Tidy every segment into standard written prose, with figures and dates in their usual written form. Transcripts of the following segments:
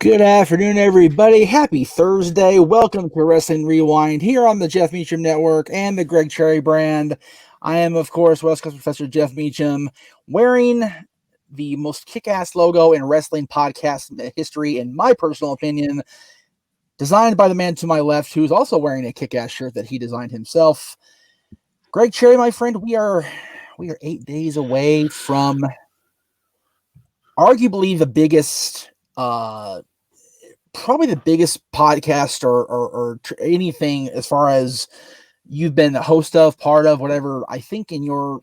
Good afternoon, everybody. Happy Thursday. Welcome to Wrestling Rewind here on the Jeff Meacham Network and the Greg Cherry brand. I am, of course, West Coast Professor Jeff Meacham, wearing the most kick-ass logo in wrestling podcast history, in my personal opinion, designed by the man to my left, who's also wearing a kick-ass shirt that he designed himself. Greg Cherry, my friend, we are 8 days away from arguably the biggest probably the biggest podcast or anything as far as you've been a host of, part of, whatever. I think in your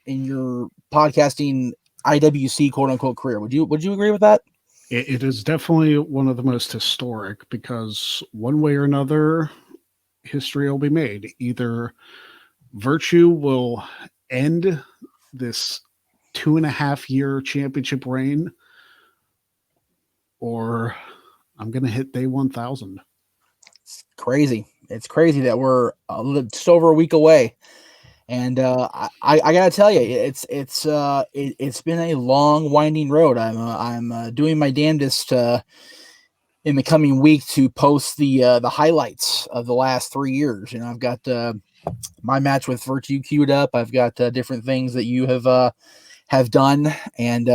podcasting IWC quote unquote career. Would you agree with that? It is definitely one of the most historic, because one way or another, history will be made. Either Virtue will end this 2.5-year championship reign, or I'm going to hit day 1,000. It's crazy. It's crazy that we're just over a week away. And I got to tell you, it's been a long, winding road. I'm doing my damnedest in the coming week to post the highlights of the last 3 years. You know, I've got my match with Virtue queued up. I've got different things that you have done, and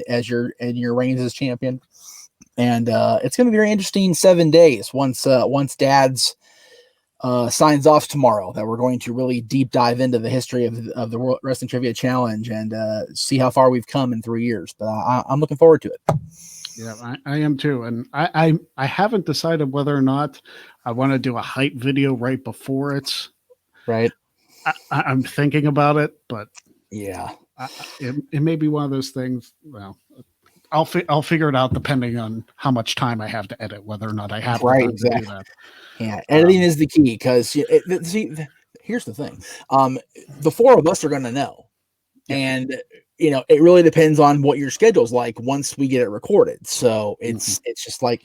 as your reigns as champion. And it's going to be very interesting 7 days once Dad's signs off tomorrow, that we're going to really deep dive into the history of the World Wrestling Trivia Challenge and see how far we've come in 3 years. But I'm looking forward to it. Yeah, I am too. And I haven't decided whether or not I want to do a hype video right before it's right. I'm thinking about it, but yeah, it may be one of those things. Well, I'll figure it out depending on how much time I have to edit, whether or not I have right, time exactly. to do that. Yeah, editing is the key, because see, here's the thing: the four of us are going to know, and you know, it really depends on what your schedule's like once we get it recorded. So it's just like,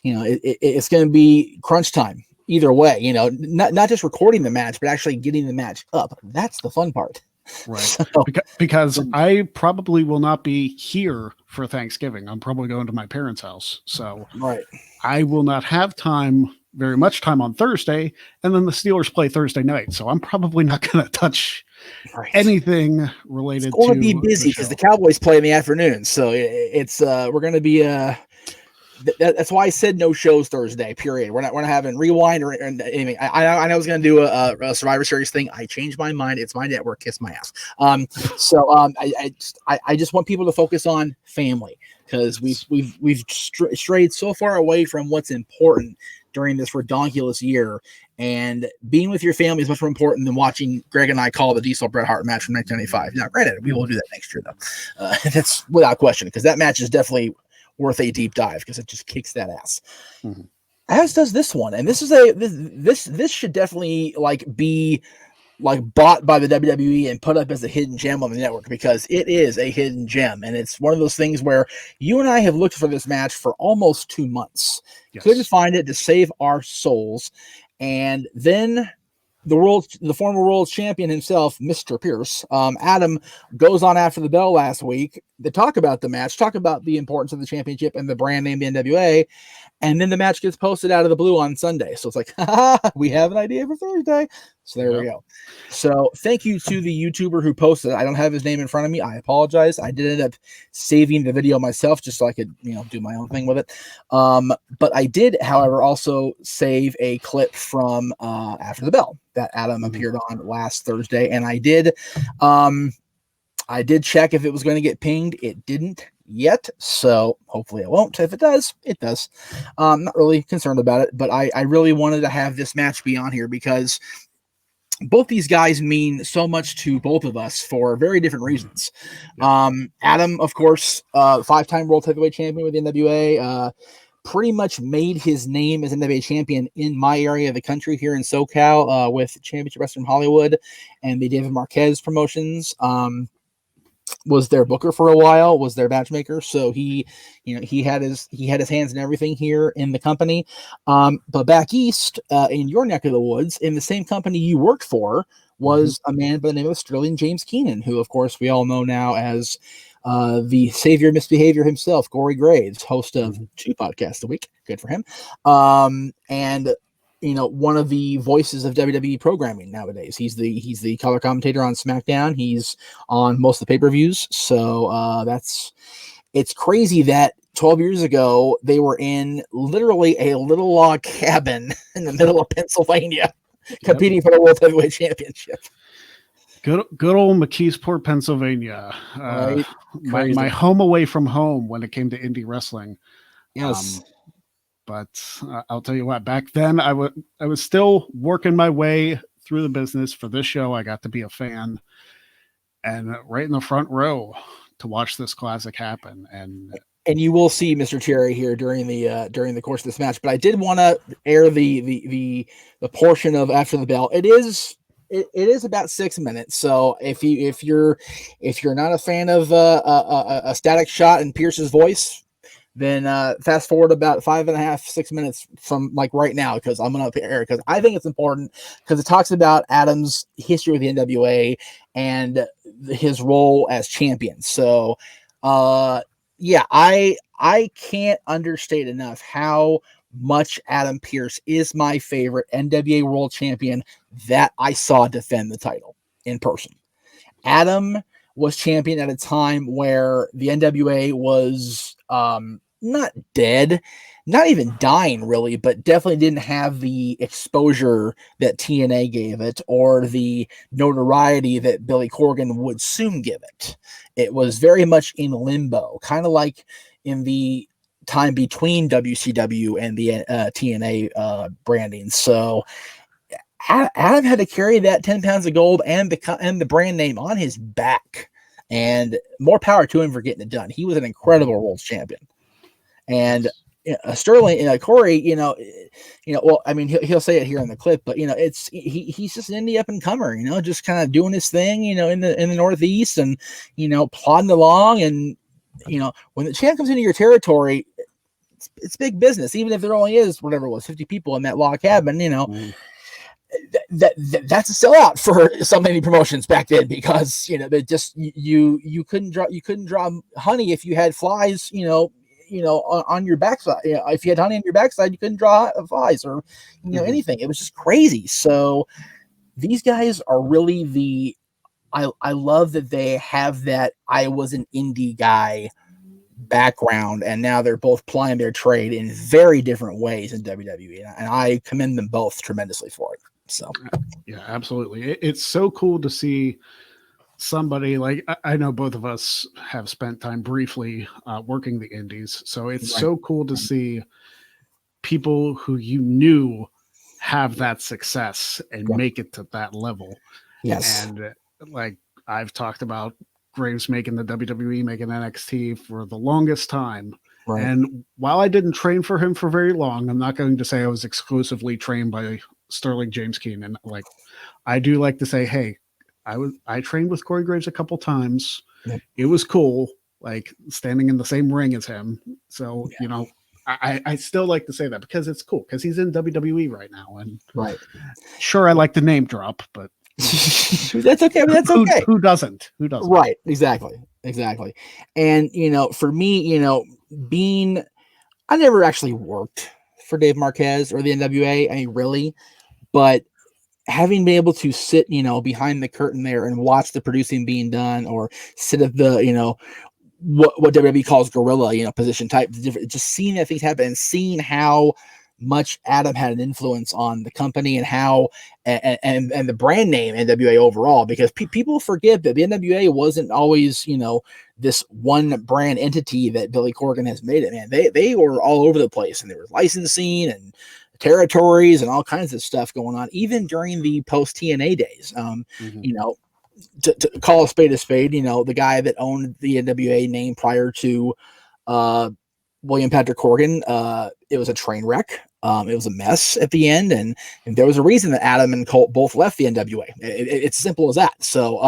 you know, it's going to be crunch time either way. You know, not just recording the match, but actually getting the match up. That's the fun part. Right. So, because I probably will not be here for Thanksgiving. I'm probably going to my parents' house. So right. I will not have very much time on Thursday. And then the Steelers play Thursday night. So I'm probably not going to touch anything related it's going to be busy because the Cowboys play in the afternoon. So it's we're going to be that's why I said no shows Thursday, period. We're not having Rewind or anything. I know I was going to do a Survivor Series thing. I changed my mind. It's my network. Kiss my ass. I just want people to focus on family, because we've strayed so far away from what's important during this redonkulous year. And being with your family is much more important than watching Greg and I call the Diesel Bret Hart match from 1995. Now, granted, we will do that next year, though. That's without question, because that match is definitely worth a deep dive, because it just kicks that ass. As does this one. And this is this should definitely be bought by the WWE and put up as a hidden gem on the network, because it is a hidden gem. And it's one of those things where you and I have looked for this match for almost 2 months. Couldn't find it to save our souls. And then the former world champion himself, Mr. Pearce, Adam, goes on after the bell last week to talk about the match, talk about the importance of the championship and the brand name, the NWA. And then the match gets posted out of the blue on Sunday. So it's like, we have an idea for Thursday. So there we go. So thank you to the YouTuber who posted it. I don't have his name in front of me. I apologize. I did end up saving the video myself just so I could, do my own thing with it. But I did, however, also save a clip from After the Bell that Adam appeared on last Thursday. And I did check if it was going to get pinged. It didn't yet, so hopefully it won't. If it does, it does. I'm not really concerned about it, but I really wanted to have this match be on here because both these guys mean so much to both of us for very different reasons. Adam, of course, 5-time World Heavyweight Champion with the NWA, pretty much made his name as NWA champion in my area of the country here in SoCal with Championship Wrestling Hollywood and the David Marquez promotions. Was their booker for a while, was their matchmaker. So he had his hands in everything here in the company. But back east, in your neck of the woods, in the same company you worked for, was a man by the name of Sterling James Keenan, who, of course, we all know now as the savior of misbehavior himself, Corey Graves, host of 2 podcasts a week. Good for him. And one of the voices of WWE programming nowadays. He's the color commentator on SmackDown. He's on most of the pay-per-views. So it's crazy that 12 years ago they were in literally a little log cabin in the middle of Pennsylvania, competing for the World Heavyweight Championship. Good old McKeesport, Pennsylvania. Right. My home away from home when it came to indie wrestling. Yes. But I'll tell you what, back then I was still working my way through the business. For this show, I got to be a fan and right in the front row to watch this classic happen. And you will see Mr. Cherry here during the course of this match. But I did want to air the portion of After the Bell. It is about 6 minutes. So if you're not a fan of a static shot in Pearce's voice, then fast forward about 5.5, 6 minutes from like right now, because I'm going to air it because I think it's important, because it talks about Adam's history with the NWA and his role as champion. So yeah, I can't understate enough how much Adam Pearce is my favorite NWA World Champion that I saw defend the title in person. Adam was champion at a time where the NWA was not dead, not even dying really, but definitely didn't have the exposure that TNA gave it or the notoriety that Billy Corgan would soon give it. It was very much in limbo, kind of like in the time between WCW and the TNA branding. So Adam had to carry that 10 pounds of gold and the brand name on his back, and more power to him for getting it done. He was an incredible world champion. And Sterling, Corey, well, I mean, he'll say it here in the clip, but he's just an indie up and comer, just kind of doing his thing, in the Northeast, and plodding along. And when the champ comes into your territory, it's big business, even if there only is whatever it was 50 people in that log cabin. That's a sellout for so many promotions back then, because they just you couldn't draw honey if you had flies on your backside. If you had honey on your backside, you couldn't draw flies or anything. It was just crazy. So these guys are really I love that they have that I was an indie guy background, and now they're both plying their trade in very different ways in WWE, and I commend them both tremendously for it. So yeah, absolutely. It's so cool to see somebody like, I know both of us have spent time briefly working the indies, so it's so cool to see people who you knew have that success and make it to that level. Yes. And like I've talked about Graves making the WWE, making NXT for the longest time. Right. And while I didn't train for him for very long, I'm not going to say I was exclusively trained by Sterling James Keenan. Like, I do like to say, hey, I trained with Corey Graves a couple times. Yep. It was cool, like standing in the same ring as him. So, I still like to say that because it's cool, because he's in WWE right now. And sure, I like the name drop, but that's okay. That's okay. Who doesn't? Who doesn't? Right. Exactly. And, for me, I never actually worked for Dave Marquez or the NWA. I mean, really, but having been able to sit, behind the curtain there and watch the producing being done, or sit at the, what WWE calls gorilla, position type, just seeing that things happen and seeing how much Adam had an influence on the company and how, and the brand name NWA overall, because people forget that the NWA wasn't always, this one brand entity that Billy Corgan has made it, man. They were all over the place, and there was licensing and territories and all kinds of stuff going on, even during the post TNA days. To call a spade, the guy that owned the NWA name prior to William Patrick Corgan, it was a train wreck. It was a mess at the end, and there was a reason that Adam and Colt both left the NWA. It's simple as that. So,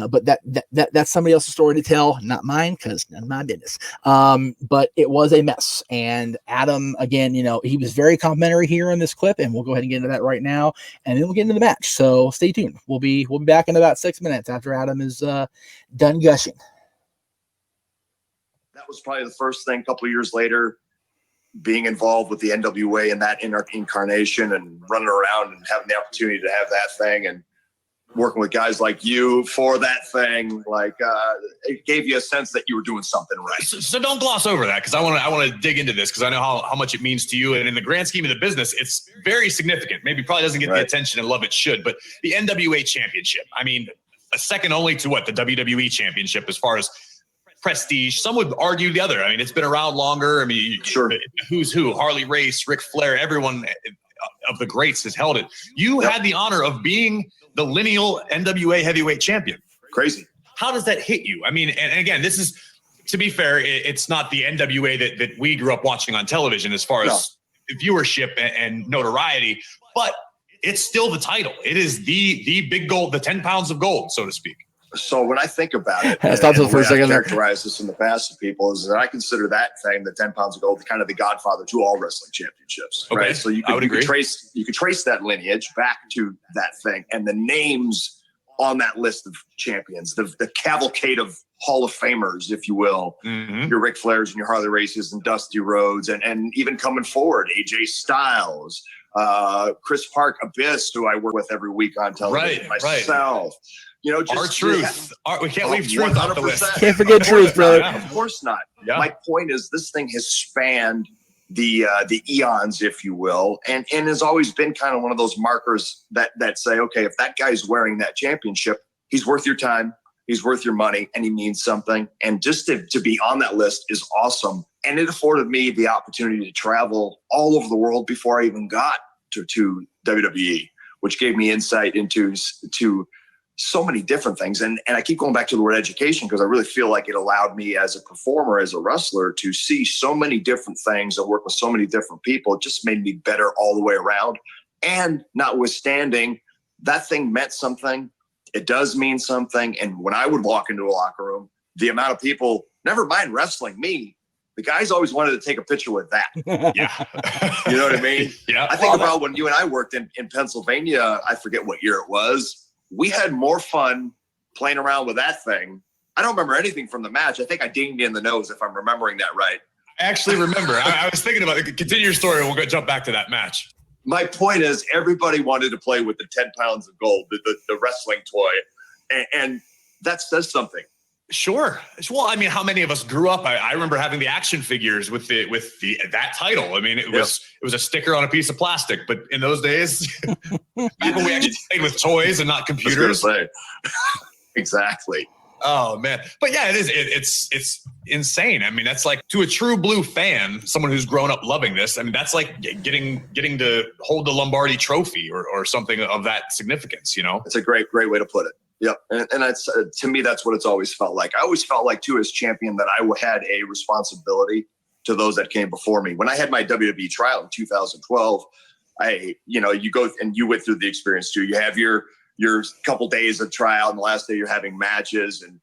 but that's somebody else's story to tell, not mine, because none of my business. But it was a mess, and Adam, again, he was very complimentary here in this clip, and we'll go ahead and get into that right now, and then we'll get into the match. So stay tuned. We'll be back in about 6 minutes after Adam is done gushing. That was probably the first thing. A couple of years later, being involved with the NWA in that incarnation and running around and having the opportunity to have that thing and working with guys like you for that thing, like it gave you a sense that you were doing something right. So don't gloss over that, because I want to dig into this, because I know how much it means to you, and in the grand scheme of the business, it's very significant. Maybe probably doesn't get the attention and love it should, but the NWA Championship, I mean, a second only to the WWE Championship as far as prestige. Some would argue the other. I mean, it's been around longer. I mean, sure. Who's who? Harley Race, Ric Flair, everyone of the greats has held it. You had the honor of being the lineal NWA heavyweight champion. Crazy. How does that hit you? I mean, and again, this is, to be fair, it's not the NWA that we grew up watching on television as far as viewership and notoriety, but it's still the title. It is the big gold, the 10 pounds of gold, so to speak. So when I think about it, stop the first second. Characterize this in the past to people is that I consider that thing, the 10 pounds of gold, kind of the godfather to all wrestling championships. Okay. Right. So you could trace that lineage back to that thing, and the names on that list of champions, the cavalcade of Hall of Famers, if you will, your Ric Flairs and your Harley Races and Dusty Rhodes, and even coming forward, AJ Styles, Chris Park, Abyss, who I work with every week on television, myself. You know, just Truth. We can't leave Truth off the list. Can't forget Truth, brother. Of course not. Yeah. My point is, this thing has spanned the eons, if you will, and has always been kind of one of those markers that say, okay, if that guy's wearing that championship, he's worth your time, he's worth your money, and he means something. And just to be on that list is awesome. And it afforded me the opportunity to travel all over the world before I even got to WWE, which gave me insight into so many different things. And I keep going back to the word education, because I really feel like it allowed me as a performer, as a wrestler, to see so many different things and work with so many different people. It just made me better all the way around. And notwithstanding, that thing meant something. It does mean something. And when I would walk into a locker room, the amount of people, never mind wrestling me, the guys always wanted to take a picture with that. Yeah. You know what I mean? Yeah. I think about when you and I worked in Pennsylvania, I forget what year it was. We had more fun playing around with that thing. I don't remember anything from the match. I think I dinged you in the nose, if I'm remembering that right. I actually remember. I was thinking about it. Continue your story, and we'll jump back to that match. My point is, everybody wanted to play with the 10 pounds of gold, the wrestling toy. And that says something. Sure. Well, I mean, how many of us grew up? I remember having the action figures with that title. I mean, it was a sticker on a piece of plastic, but in those days, back when we actually played with toys and not computers. Exactly. Oh man. But yeah, it's insane. I mean, that's like, to a true blue fan, someone who's grown up loving this, I mean, that's like getting to hold the Lombardi trophy or something of that significance, you know? It's a great way to put it. Yep. And that's, to me, that's what it's always felt like. I always felt like, too, as champion, that I had a responsibility to those that came before me. When I had my WWE trial in 2012, you go and you went through the experience too. You have your couple days of trial, and the last day you're having matches. And,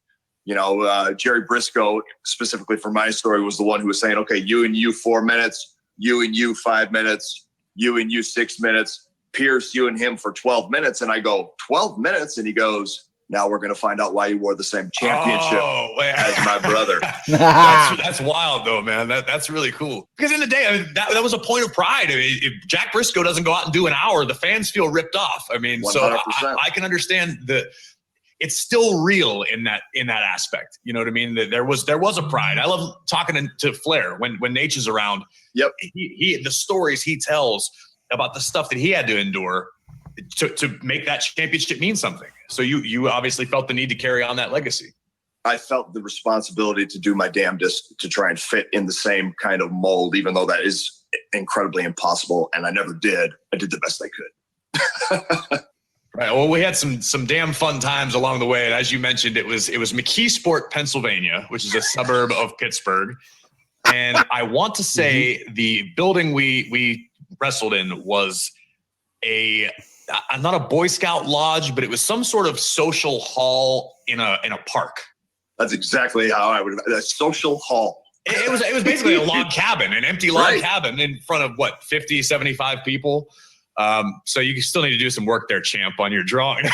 Jerry Briscoe, specifically for my story, was the one who was saying, okay, you and you 4 minutes, you and you 5 minutes, you and you 6 minutes. Pearce, you and him for 12 minutes. And I go, 12 minutes? And he goes, now we're going to find out why you wore the same championship as my brother. That's wild, though, man. That's really cool. Because in the day, I mean, that was a point of pride. I mean, if Jack Briscoe doesn't go out and do an hour, the fans feel ripped off. I mean, 100%. So I can understand it's still real in that aspect. You know what I mean? There was a pride. I love talking to Flair when Nate is around. Yep. The stories he tells about the stuff that he had to endure to make that championship mean something. So you obviously felt the need to carry on that legacy. I felt the responsibility to do my damnedest to try and fit in the same kind of mold, even though that is incredibly impossible. And I never did. I did the best I could. Right. Well, we had some damn fun times along the way. And as you mentioned, it was McKeesport, Pennsylvania, which is a suburb of Pittsburgh. And I want to say the building we wrestled in was not a Boy Scout lodge, but it was some sort of social hall in a park. That's exactly how I would. A social hall. It was basically a log cabin, an empty log cabin in front of 50, 75 people. So you still need to do some work there, champ, on your drawing.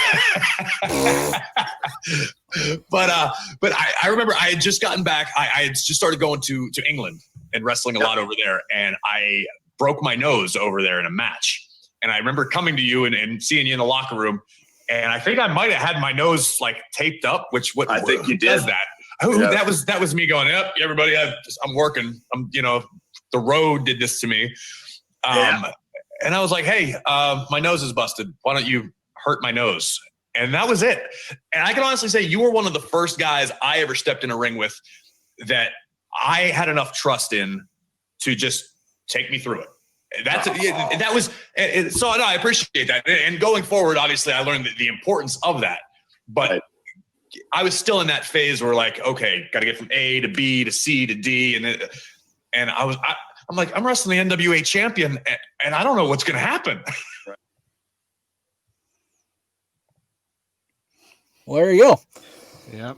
But I remember I had just gotten back. I had just started going to England and wrestling a lot over there. And I broke my nose over there in a match. And I remember coming to you and seeing you in the locker room. And I think I might have had my nose like taped up, which what I think you does did. that. Oh, yeah. That was me going, yep, everybody, I'm working. The road did this to me. And I was like, hey, my nose is busted. Why don't you hurt my nose? And that was it. And I can honestly say you were one of the first guys I ever stepped in a ring with that I had enough trust in to just take me through it. So I appreciate that. And going forward, obviously, I learned the importance of that. But I was still in that phase where, like, okay, got to get from A to B to C to D, and I'm like, I'm wrestling the NWA champion, and I don't know what's going to happen. Well, there you go. Yep.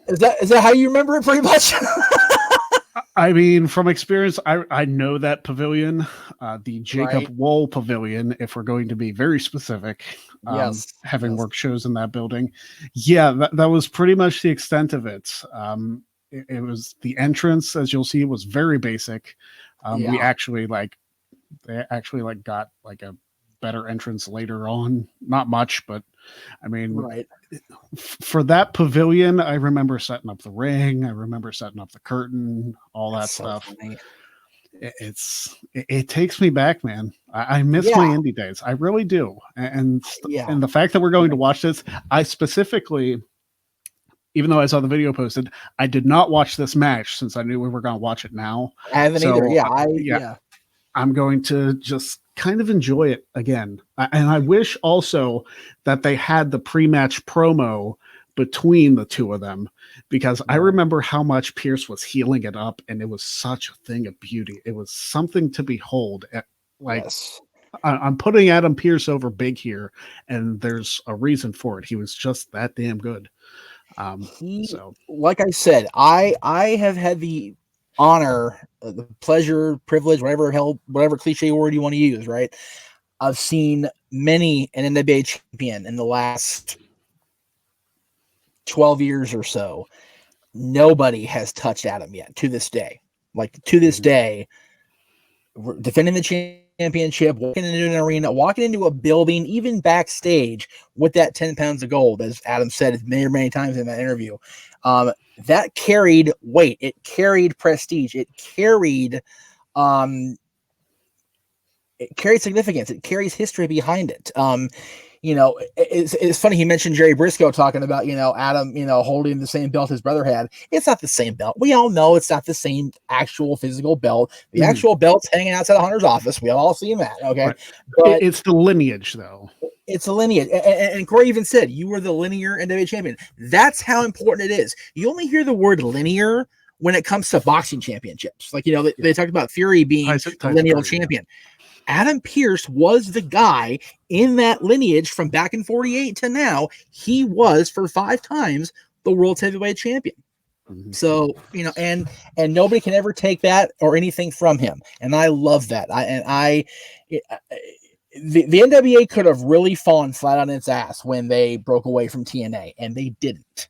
Is that how you remember it, pretty much? I mean, from experience, I know that pavilion, the Jacob Wool Pavilion, if we're going to be very specific, having worked shows in that building. Yeah, that was pretty much the extent of it. It was the entrance, as you'll see, was very basic. We actually got like a better entrance later on. Not much, but I mean, for that pavilion, I remember setting up the ring. I remember setting up the curtain, all that stuff. It takes me back, man. I miss my indie days. I really do. And the fact that we're going to watch this, I specifically, even though I saw the video posted, I did not watch this match since I knew we were going to watch it now. I haven't either. I'm going to just kind of enjoy it again. And I wish also that they had the pre-match promo between the two of them, because I remember how much Pearce was healing it up, and it was such a thing of beauty. It was something to behold. I'm putting Adam Pearce over big here, and there's a reason for it. He was just that damn good. Like I said, I have had the honor, the pleasure, privilege, whatever cliche word you want to use, right? I've seen many an NWA champion in the last 12 years or so. Nobody has touched Adam yet to this day. Like, to this day, we're defending the championship, walking into an arena, walking into a building, even backstage with that 10 pounds of gold, as Adam said many times in that interview. That carried weight. It carried prestige. It carried significance. It carries history behind it. It's funny he mentioned Jerry Briscoe talking about, Adam, holding the same belt his brother had. It's not the same belt. We all know it's not the same actual physical belt. The actual belt's hanging outside Hunter's office. We all seen that. Okay. Right. But it's the lineage, though. It's a lineage. And Corey even said, you were the linear NWA champion. That's how important it is. You only hear the word linear when it comes to boxing championships. Like, they talked about Fury being the lineal champion. Adam Pearce was the guy in that lineage from back in 48 to now. He was for 5 times the world's heavyweight champion. Mm-hmm. So, and nobody can ever take that or anything from him. And I love that. The NWA could have really fallen flat on its ass when they broke away from TNA, and they didn't.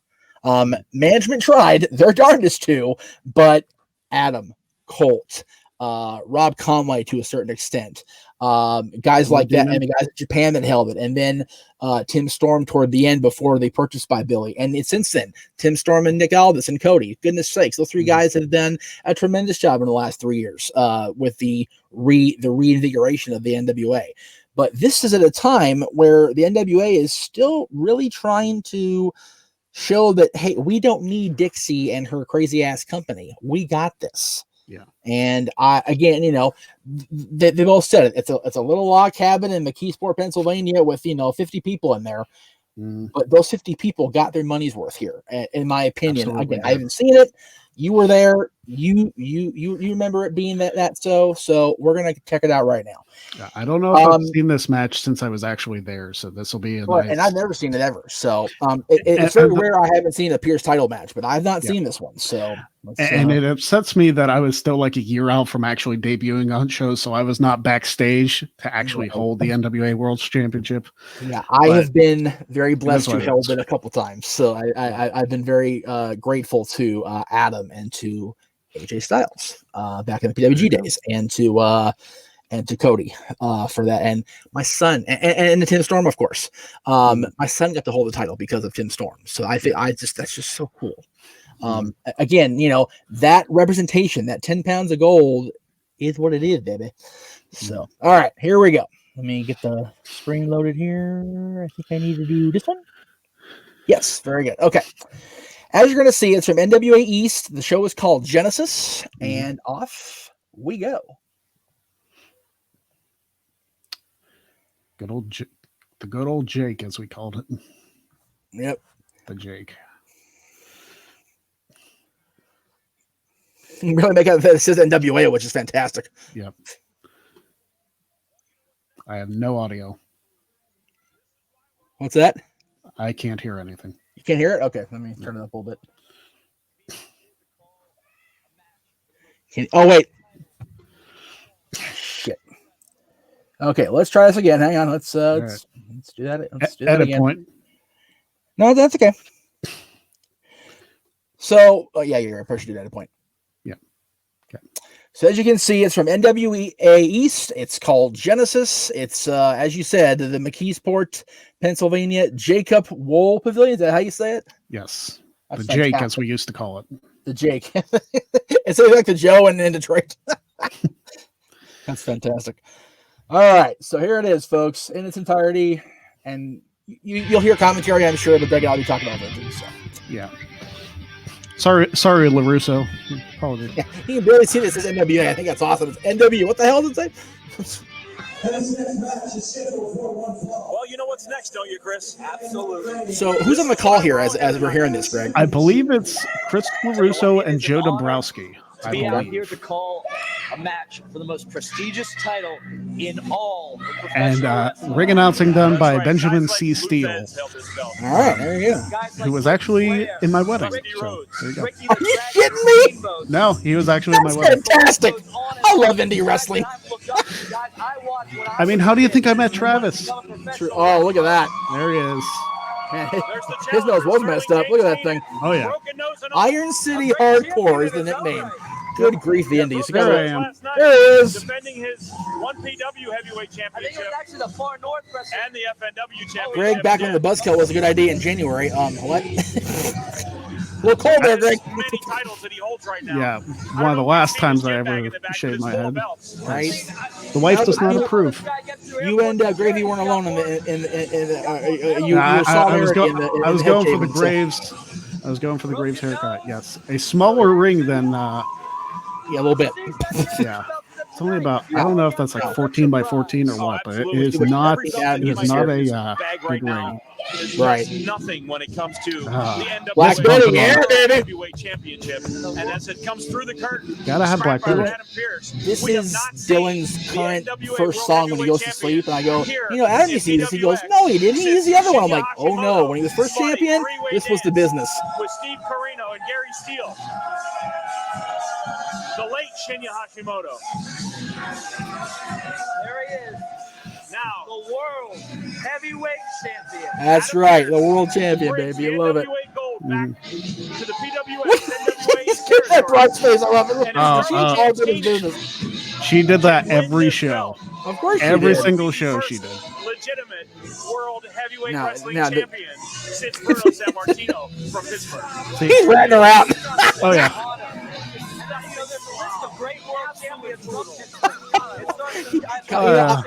Management tried their darndest to, but Adam, Colt, Rob Conway to a certain extent, guys like that, and the guys in Japan that held it, and then Tim Storm toward the end before they purchased by Billy, and since then Tim Storm and Nick Aldis and Cody. Goodness sakes, those 3 guys have done a tremendous job in the last 3 years with the reinvigoration of the NWA. But this is at a time where the NWA is still really trying to show that, hey, we don't need Dixie and her crazy ass company. We got this. Yeah. And they both said it. It's a little log cabin in McKeesport, Pennsylvania with, 50 people in there. But those 50 people got their money's worth here, in my opinion. Absolutely. Again, I haven't seen it. You were there. You remember it being that so we're gonna check it out right now. I don't know if I've seen this match since I was actually there, so this will be nice. And I've never seen it ever. So it's very rare I haven't seen a Pearce title match, but I've not seen this one. So and it upsets me that I was still like a year out from actually debuting on shows, so I was not backstage to actually hold the NWA Worlds Championship. Yeah, I have been very blessed to hold it a couple times. So I've been very grateful to Adam and to AJ Styles back in the PWG days, and to Cody for that, and my son and the Tim Storm, of course. My son got to hold the title because of Tim Storm, so I think that's just so cool. Again, that representation, that 10 pounds of gold is what it is, baby. So all right, here we go. Let me get the screen loaded here. I think I need to do this one. Yes, very good. Okay. As you're going to see, it's from NWA East. The show is called Genesis, and off we go. The good old Jake, as we called it. Yep. The Jake. You really make out that it says NWA, which is fantastic. Yep. I have no audio. What's that? I can't hear anything. You can't hear it? Okay, let me turn it up a little bit. Oh, wait. Shit. Okay, let's try this again. Hang on. Let's do that. Let's do that Edit again. point. No, that's okay. So, yeah, you're supposed to do that at a point. Yeah. Okay. So as you can see, it's from NWA East. It's called Genesis. It's, as you said, the McKeesport, Pennsylvania Jacob Wool Pavilion. Is that how you say it? Yes. That's the Jake, as we used to call it. The Jake. It's like the Joe in Detroit. That's fantastic. All right. So here it is, folks, in its entirety. And you'll hear commentary, I'm sure, but Greg and I'll be talking about it. So. Yeah. Sorry, LaRusso. Apologies. Yeah, you can barely see this as NWA. I think that's awesome. It's NW. What the hell does it say? Well, you know what's next, don't you, Chris? Absolutely. So who's on the call here as we're hearing this, Greg? I believe it's Chris LaRusso and Joe Dombrowski. To be out here to call a match for the most prestigious title in all of and ring announcing done by Benjamin C. Steele. All right, there you go. Who was actually in my wedding. So, there you go. Are you kidding me? No, he was actually in my wedding. Fantastic. I love indie wrestling. I mean, how do you think I met Travis? Oh, look at that. There he is. Man, his nose was messed up. Look at that thing. Oh, yeah. Iron City Hardcore is the nickname. Good grief, the Indies. There I am. There it is. Defending his 1PW heavyweight championship. I think it was actually the Far North wrestler. And the FNW championship. Greg, back when the buzzkill was a good idea in January. What? A little cold there, Greg. Many titles that he holds right now. Yeah, one of the last times I ever shaved my head. Right. The wife does not approve. You and Gravy weren't alone I was going for the Graves. I was going for the Graves haircut. Yes, a smaller ring than. Yeah, a little bit. Yeah. It's only about, I don't know if that's like 14 by 14 or what, but it is not a big ring. Right. Nothing when it comes to the NWA Black Betty, yeah, baby. Heavyweight Championship. And as it comes through the curtain, gotta have Black Betty. This is Dylan's current first song when he goes to sleep, and I go, Adam, you see this? He goes, no, he didn't. He used the other one. I'm like, oh no, when he was first champion, this was the business. With Steve Corino and Gary Steele. The late Shinya Hashimoto. There he is. Now, the world heavyweight champion. That's right, the world champion, baby. I love it. Gold back to the PWA. That broad face, I love it. She did that every show. Of course, every single show she did. Legitimate world heavyweight wrestling champion since Bruno Sammartino from Pittsburgh. He's ratting her out. Oh yeah.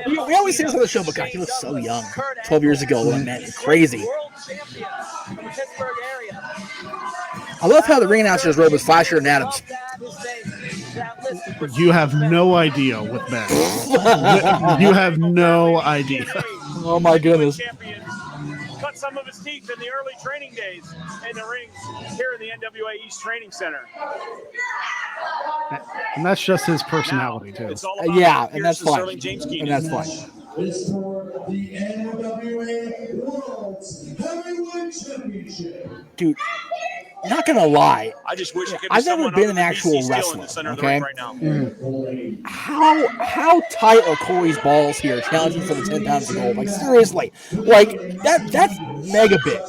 We always say this on the show, but God, he was so young. 12 years ago, man, crazy. I love how the ring announcer's robe was flashier than Adam's. You have no idea with that. You have no idea. Oh my goodness. some of his teeth in the early training days in the rings here in the NWA East Training Center. And that's just his personality, too. It's all about Yeah, Pearce and that's fine. Sterling James Keenan. And that's fine. Is for the NWA Worlds Heavyweight Championship. Dude, not gonna lie, I just wish it could be I've never someone been other an than actual BC Steele wrestler. in the center of the Okay, ring right now. how tight are Corey's balls here, challenging for the 10 pounds of gold? Like seriously, like that's mega big.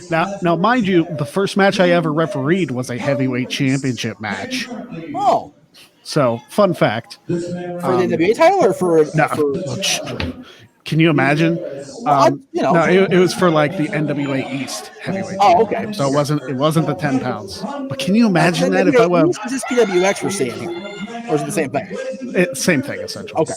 Now, mind you, the first match I ever refereed was a heavyweight championship match. Oh, So, fun fact. for the NWA title or for? Can you imagine? You know. No, it was for like the NWA East heavyweight. Oh, okay. So it wasn't the 10 pounds. But can you imagine that if I was? Is this PWX we're seeing here, or is it the same thing? Same thing essentially. Okay.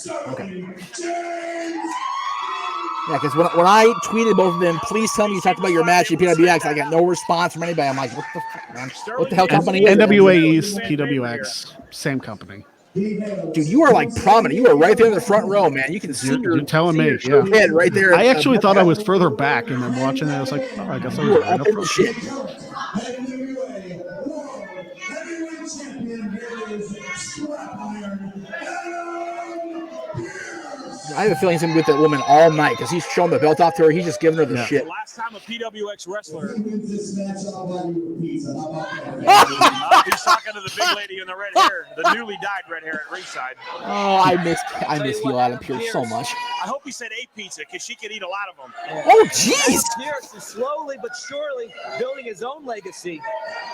Yeah, because when I tweeted both of them, please tell me you talked about your match at PWX, I got no response from anybody. I'm like, what the fuck, man? What the hell company is it? NWA East, PWX, same company. Dude, you are like prominent. You are right there in the front row, man. You can see You're telling me, your head right there. I actually thought I was further back, and then watching it, I was like, oh, I guess I was right up in the front. shit. I have a feeling he's going to be with that woman all night because he's showing the belt off to her. He's just giving her the shit. The last time a PWX wrestler. He's talking to the big lady in the red hair, the newly dyed red hair at ringside. Oh, I miss heel Adam Pearce so much. I hope he said a pizza because she could eat a lot of them. Oh, jeez. Pearce is slowly but surely building his own legacy.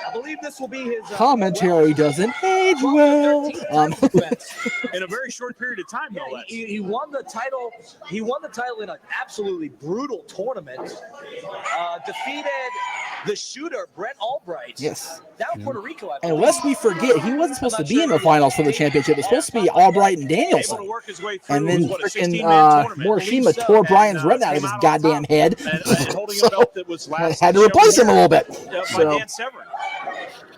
I believe this will be his commentary doesn't age well. In a very short period of time, no less. He won the title. He won the title in an absolutely brutal tournament. Defeated the shooter Brett Albright. Yes. Down in Puerto Rico. And lest we forget, he wasn't supposed to be in the finals for the championship. It was supposed to be Albright and Danielson. And then freaking Morishima tore Brian's retina out of his goddamn head. So had to replace him a little bit. So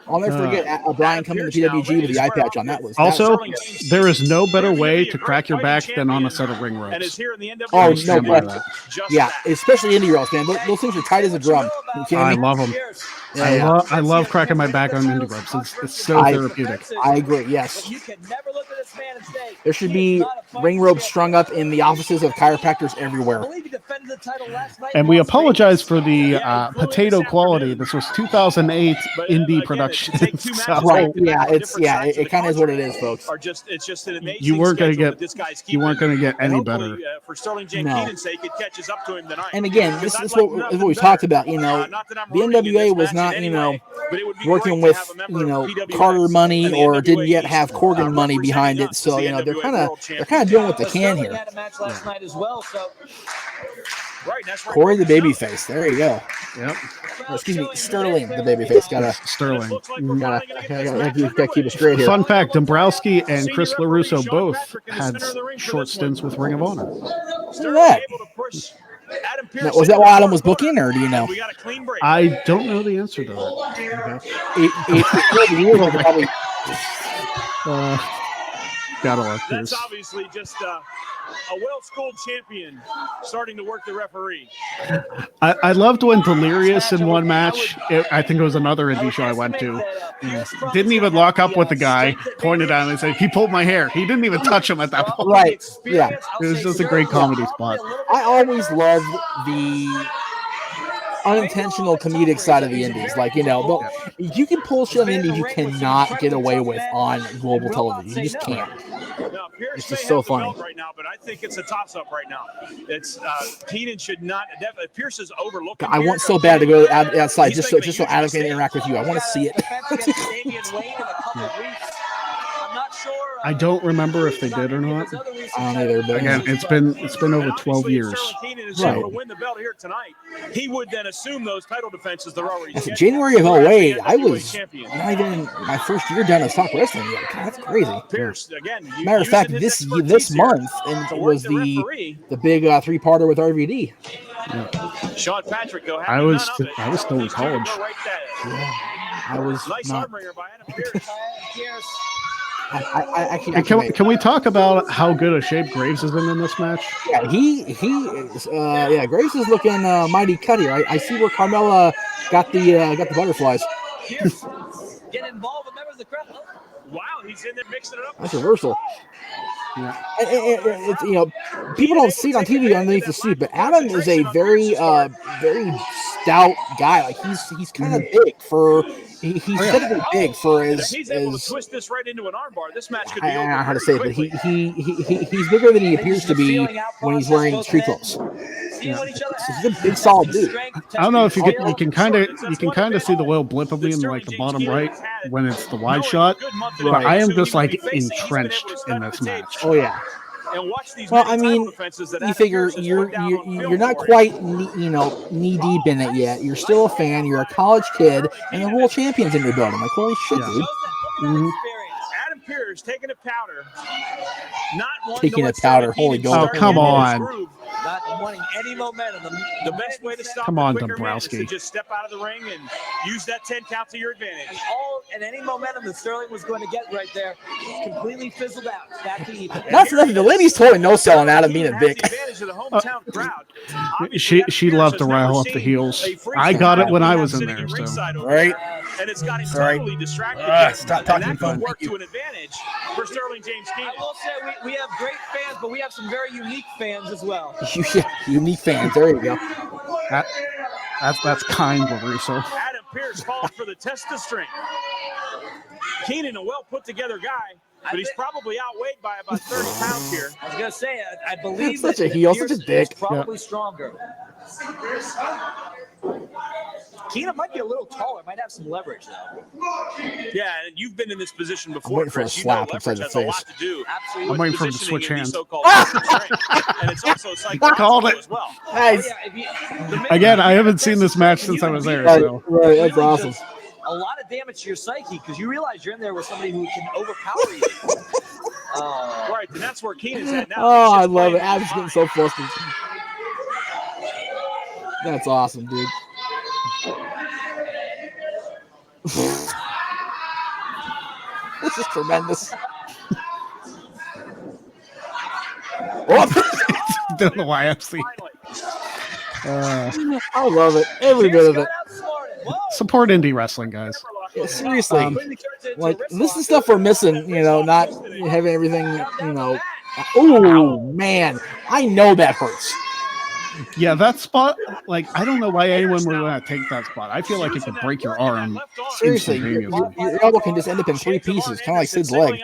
I'll never forget Brian coming to PWG with the eye patch on. That was also, there is no better way to crack your back than on a set of ring ropes. Oh, no question. Yeah, especially indie ropes, man. Those things are tight as a drum. I love them. I love cracking my back on indie ropes. It's so therapeutic. I agree, yes. There should be ring ropes strung up in the offices of chiropractors everywhere. And we apologize for the potato quality. This was 2008 indie production. Right? Yeah, it kind of is what it is, folks. You weren't going to get any better. For Sterling James Keenan's sake, it catches up to him tonight. And again, this is what we talked about. You know, the NWA was not, you know, working with, you know, Carter money or didn't yet have Corgan money behind it. So, you know, they're kind of doing what they can here. Corey the babyface. There you go. Yep. Oh, excuse me, Sterling the babyface. Sterling. Gotta keep it straight here. Fun fact: Dombrowski and Chris LaRusso both had short stints with Ring of Honor. Look at that. Now, was that why Adam was booking, or do you know? I don't know the answer to that. Gotta love Pearce. That's obviously just a well-schooled champion starting to work the referee. I loved when Delirious in one match, I think it was another indie show I went to, didn't even lock up with the guy, pointed at him and said, he pulled my hair. He didn't even touch him at that point. Right, yeah. It was just a great comedy spot. I always loved the unintentional comedic side of the indies. Like, you know, you can pull shit on the indies you cannot get away with on global television. You just can't. It's just so funny right now, but I think it's a toss-up right now. It's Keenan should not. Pierce is overlooked. I want so bad to go outside just so Adam can interact with you. I want to see it. I don't remember if they did or not. I don't either. But again, it's been over 12 years. Right. To win the belt here tonight, he would then assume those title defenses they're already. January of 08, I was not even in my first year down as Talk Wrestling yet. God, that's crazy. Pierce, again, matter of fact, this month, and it was the big 3-parter with RVD. Yeah. Sean Patrick, though, I was still in college. Yeah, I was nice not. arm ringer by Adam Pearce. I actually. Can we talk about how good a shape Graves is in this match? Yeah, he is. Graves is looking mighty cut here. I see where Carmella got the butterflies. Pearce getting involved with members of the crowd. Wow, he's in there mixing it up. That's reversal. Yeah. It's, people don't see it on TV underneath the suit, but Adam is a very stout guy. Like he's kind of big for he's typically big for his. If he's able to twist this right into an armbar, this match could be I don't know over how to say it, but he's bigger than he appears to be when he's wearing street clothes. Yeah. He's a big, solid dude. I don't know if you can kind of see the little blip of me in like the bottom right when it's the wide shot, but I am just like entrenched in this match. Oh yeah. Well, I mean, you figure you're not quite knee deep in it yet. You're still a fan. You're a college kid, and the world champion's in your building. Like, holy shit, dude! Adam Pearce taking a powder, taking a powder. Holy God! Oh, come on. Not wanting any momentum. The best way to stop Come on, the quicker man is Dombrowski. to just step out of the ring and use that 10 count to your advantage. And any momentum that Sterling was going to get right there completely fizzled out. Back to even. That's nothing. The ladies totally no selling Adam being a Vic. She loved to rile up the heels. I got it when I was in there. So right. And it's got him totally distracted. Stop talking and that fun. could work to an advantage for Sterling James Keenan. I will say we have great fans, but we have some very unique fans as well. Unique fans. There you go. That's kind, LaRusso. Adam Pearce calls for the test of strength. Keenan, a well put together guy, but he's probably outweighed by about 30 pounds here. I was gonna say, I believe such that a heel, Pearce such a dick. is probably stronger. Keenan might be a little taller, might have some leverage though. Yeah, and you've been in this position before. I'm waiting for a Chris. slap inside the has a lot face. to do. Absolutely. I'm waiting for him to switch hands. And it's also Called it. as well. Nice. Again, I haven't seen this match since I was there. So Right, that's awesome. A lot of damage to your psyche because you realize you're in there with somebody who can overpower you. Right, and that's where Keenan's at now. Oh, I love it. Adam's getting so flustered. That's awesome, dude. This is tremendous. don't know why I'm seeing. I love it. Every bit of it. Support indie wrestling, guys. Yeah, seriously, like this is stuff we're missing. Not having everything. Oh man, I know that hurts. Yeah, that spot. Like, I don't know why anyone would want to take that spot. I feel like it could break your arm. Seriously, your elbow can just end up in 3 pieces, kind of like Sid's leg.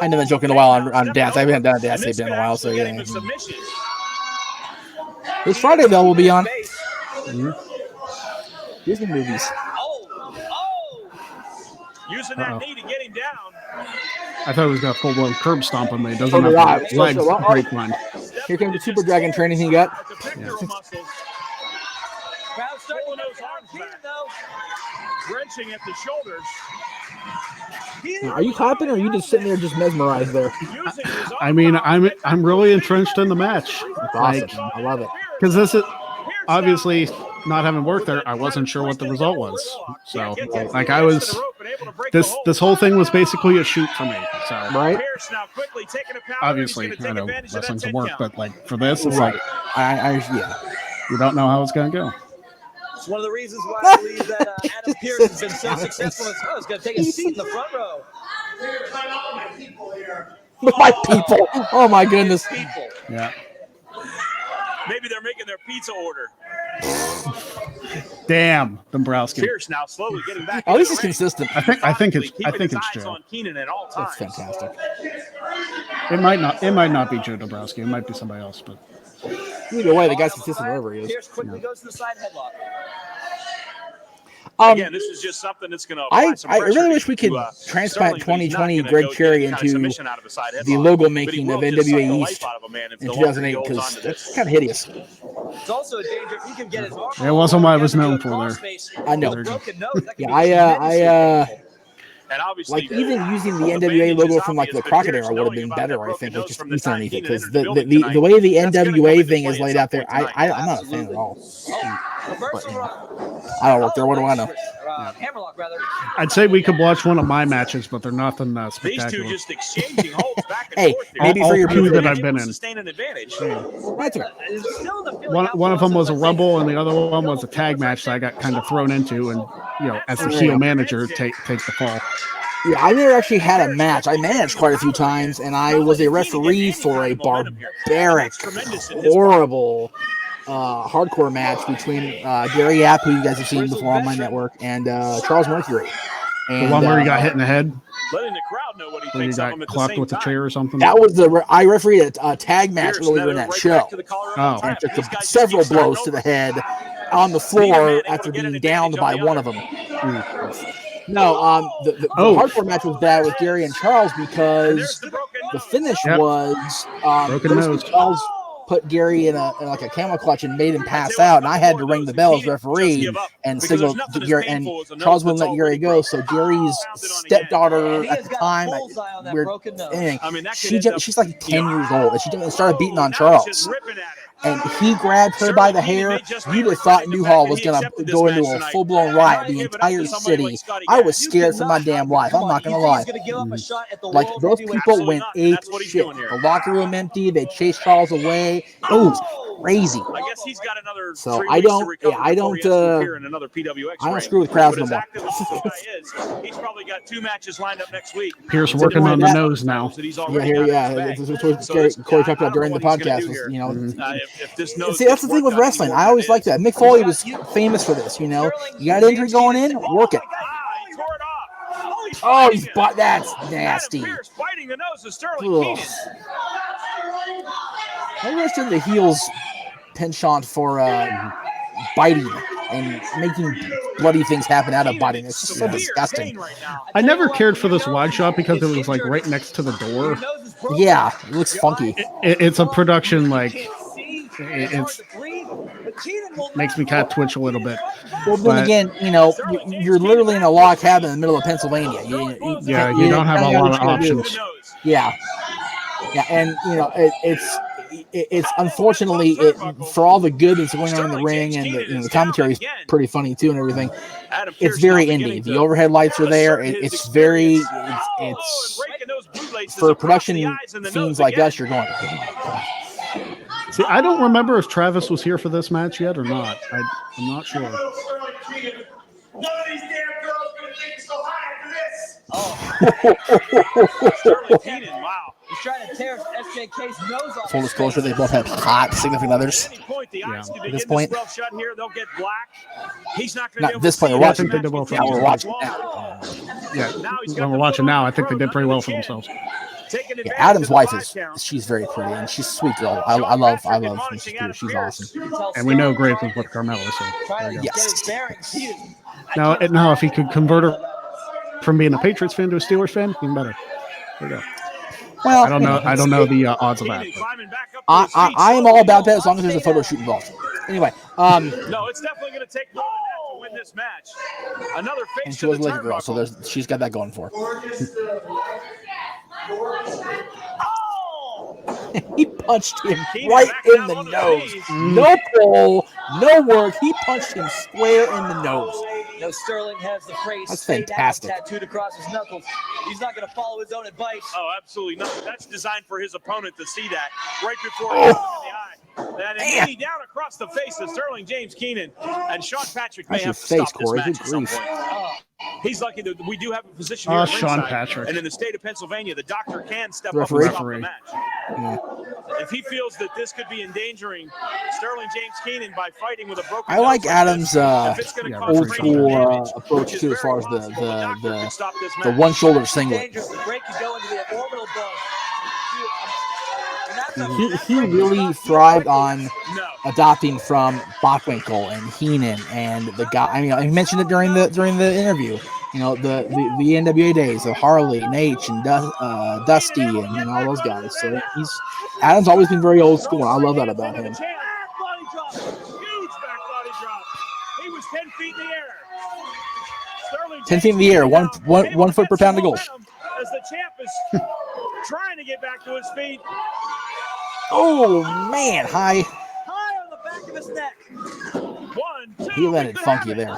I know that joke in a while on dance. I haven't done a dance tape in a while, so yeah. This Friday though, we'll be on Disney movies. Using that knee to get him down. I thought it was got full blown curb stomp on me. It doesn't have legs to break one. Here comes the Super Dragon training he got. Yeah. Wrenching at the shoulders. Are you clapping or are you just sitting there just mesmerized there? I mean, I'm really entrenched in the match. That's awesome. I love it. Because this is obviously not having worked there. I wasn't sure what the result was. So like I was, this whole thing was basically a shoot for me. So right. Obviously, I know wrestling's a work, but like for this, it's like yeah. You don't know how it's gonna go. It's one of the reasons why I believe that Adam Pearce has been so successful. He's going to take a seat in the front row. My people. Oh my goodness. Yeah. Maybe they're making their pizza order. Damn, Dombrowski. Pearce now slowly getting back. At least it's consistent. I think it's Joe. On Keenan at all times. That's fantastic. It might not be Joe Dombrowski. It might be somebody else, but either way, the guy's consistent wherever he is. Pearce quickly goes to the side headlock. Again, this is just something that's going to. I really wish we could transplant 2020 Greg Cherry into the logo making of NWA East in 2008 because that's kind of hideous. It's also a danger if he can get his arm. It wasn't what I was known for there. I know. Yeah, and obviously, like even using the NWA logo from like the Crocodile would have been better, I think, with just East underneath it because the way the NWA thing is laid out there, I'm not a fan at all. I don't work there. What do I know? Hammerlock, rather. I'd say we could watch one of my matches, but they're nothing spectacular. These two just exchanging holds back and Hey, forth. maybe all for your two benefit. that I've been in. Sustain an advantage. One of them was a Rumble, and the other one was a tag match that I got kind of thrown into, and as the heel manager, take the fall. Yeah, I never actually had a match. I managed quite a few times, and I was a referee for a barbaric, horrible, hardcore match between Gary App, who you guys have seen before on my network, and Charles Mercury. And, the one where he got hit in the head? Letting the crowd know what he Where he thinks of him got at the clocked same with a time. chair or something? that was I refereed a tag match earlier in that show. Oh. And took several blows to the head on the floor after being downed by one of them. No, the hardcore match was bad with Gary and Charles because the finish was broken nose. Charles put Gary in like a camel clutch and made him pass out, and I had to ring the bell as referee and signal to Gary, and Charles wouldn't let Gary go. So Gary's stepdaughter at the time, she's like 10 years old, and she started beating on Charles. And he grabbed her by the hair. You'd have thought Newhall was going to go into a full-blown riot, the entire city. I was scared for my damn life. I'm not going to lie. Like, those people went ape shit. The locker room empty. They chased Charles away. It was crazy. I guess he's got another. So I don't screw with crowds no more. He's probably got 2 matches lined up next week. Pearce working on the nose now. Yeah. This is what Corey talked about during the podcast. See, that's the thing with wrestling. I always like that. Mick Foley was famous for this. You got an injury going in, work it. Oh, that's nasty. Pearce biting the nose of Sterling Keenan. I understand the heels penchant for biting and making bloody things happen out of biting. It's just so disgusting. I never cared for this wide shot because it was like right next to the door. Yeah, it looks funky. It's a production like it makes me kind of twitch a little bit. Well, then again, you're literally in a log cabin in the middle of Pennsylvania. You don't have a lot of options. Yeah, and it's unfortunately for all the good that's going on in the ring, and the commentary is pretty funny too and everything. It's very indie. The overhead lights are there. It's very for production fiends like us. You're going. See, I don't remember if Travis was here for this match yet or not. I'm not sure. None of these damn girls gonna think so high after this. Sterling Keenan, wow. He's trying to tear SJK's nose off. Full disclosure, they both have hot significant others. At this point, shut here, they'll get black. He's not going to. This point, we're watching. Yeah, we're watching now. Yeah, when we're watching now, I think they did pretty well for themselves. Yeah, Adam's wife she's very pretty and she's a sweet girl. I love Mrs. Pearce. She's awesome. And we know Graves is with Carmella, so there you go. Yes. Now, if he could convert her from being a Patriots fan to a Steelers fan, even better. There you go. Well, I don't know the odds of that. I am all about that as long as there's a photo shoot involved. Anyway, no, it's definitely going to take more than that to win this match. Another face and she was a little girl, so she's got that going for her. He punched him right in the nose. No pull, no work. He punched him square in the nose. No, Sterling has the phrase that's fantastic. Tattooed across his knuckles. He's not going to follow his own advice. Oh, absolutely not. That's designed for his opponent to see that right before he hits him in the eye. And a knee down across the face of Sterling James Keenan, and Sean Patrick may have to stop this match at some point. He's lucky that we do have a position here at Sean ringside, Patrick. and in the state of Pennsylvania, the doctor can step up and stop the match. Yeah. If he feels that this could be endangering Sterling James Keenan by fighting with a broken I like Adam's old school approach which too, is as far as very the one shoulder singlet. Dangerous. The break could go into the orbital bone. He really thrived on adopting from Bockwinkel and Heenan and the guy. I mean, he mentioned it during the interview. The NWA days of Harley, Nate, and Dusty, and all those guys. So Adam's always been very old school, and I love that about him. Huge back body drop. He was 10 feet in the air. 10 feet in the air, one foot per pound of gold. As the champ is trying to get back to his feet. Oh man, high on the back of his neck. 1, He landed funky there.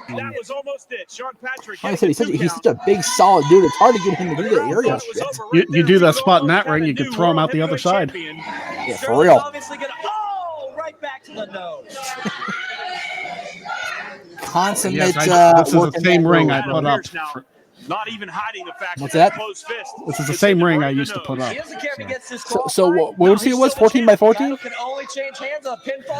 That was almost it. Sean Patrick. Like I said, he's such a big, solid dude. It's hard to get him to do that aerial shit. You do that spot in that ring, you could throw him out the other side. Yeah, for real. Right back to the nose. Consummate. This is the same ring I put up. Not even hiding the fact What's that? Closed fist. This is the same ring I used to put up. So what would you say it was? 14 by 14?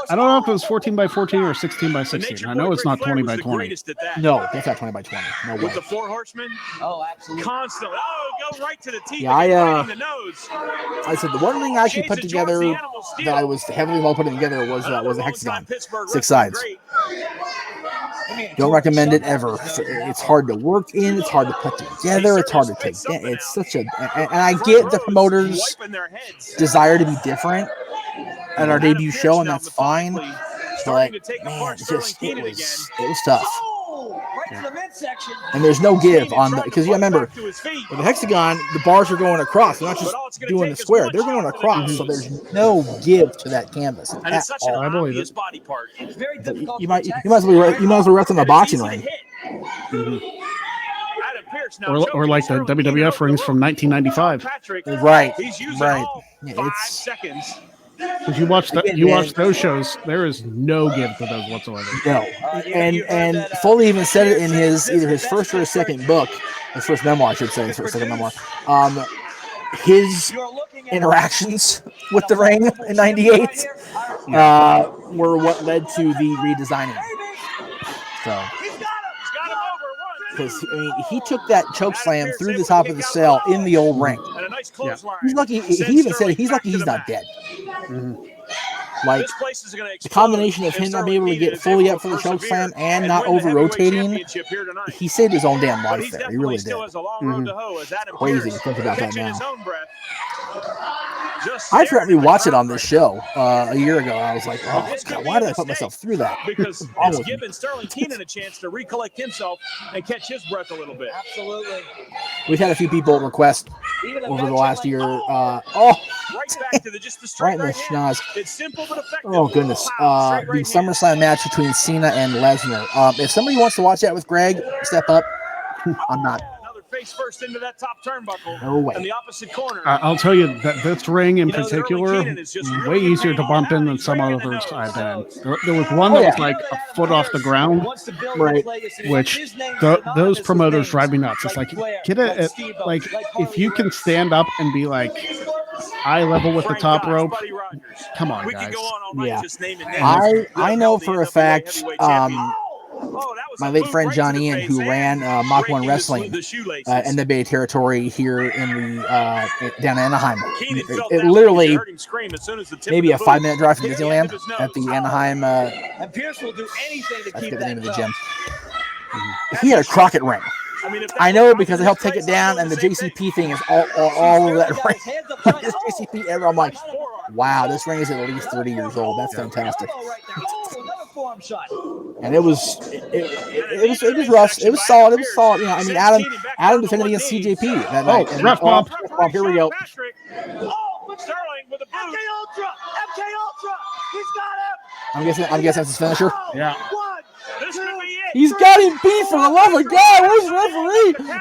I don't know if it was 14 by 14 or 16 by 16. I know it's not 20 by 20. No, that's not 20 by 20. No way. With the four horsemen? Oh, absolutely. Constantly. Oh, go right to the teeth. Yeah, the nose. I said the one ring I actually put together that I was heavily involved putting together was the hexagon. 6 sides. Don't recommend it ever. It's hard to work in. It's hard to put together. It's hard to take down. It's such a, and I get the promoters' desire to be different at our debut show, and that's fine. But man, it was tough. And there's no give on the, because you remember with the hexagon, the bars are going across. They're not just doing the square; they're going across. So there's no give to that canvas at all. I believe it. You might as well rest on the boxing ring. Or like the WWF rings from 1995. Right. Yeah, it's 5 seconds. If you watch those shows, there is no give to those whatsoever. No, and Foley even said it in either his first or his second book, his first memoir, I should say, his second memoir. His interactions with the ring in '98 were what led to the redesigning. So. Because he took that choke slam through the top of the cell in the old ring. Yeah. He's lucky. He even said he's lucky he's not dead. Mm-hmm. Like the combination of him not being able to get fully up for the choke slam and not over rotating, he saved his own damn life there. He really did. Mm-hmm. Crazy to think about that now. I forgot to watch it on this show a year ago. I was like, oh, God, why did I put myself through that? Because it's given Sterling Keenan a chance to recollect himself and catch his breath a little bit. Absolutely. We've had a few people request over the last year. Right back to just the straight right in the schnoz. It's simple but effective. Oh, goodness. The SummerSlam match between Cena and Lesnar. If somebody wants to watch that with Greg, step up. I'm not. Face first into that top turnbuckle. No way. In the opposite corner. I'll tell you that this ring in particular, way easier to bump in than some others I've had. There was one that was like a foot off the ground, right? Which those promoters drive me nuts. It's like, get it, like if you can stand up and be like eye level with the top rope, come on, guys. Yeah, I know for a fact. My late friend John Ian, who ran Mach 1 Wrestling, NWA territory here in the down in Anaheim. It literally maybe a 5-minute drive from Disneyland at the Anaheim. And Pearce will do anything to keep the name of the gym. He had a Crockett ring. I know because I helped take it down, and the JCP thing is all over that ring. This JCP ever, I'm like, wow, this ring is at least 30 years old. That's fantastic. And it was rough. It was solid. It was solid. You know, I mean, Adam defended against CJP that night. Ref bump. Here we go. Sterling with a boot. MK Ultra. He's got him. I'm guessing that's his finisher. Yeah. This could be it. He's got him beat for the love of God. Where's the referee? 7,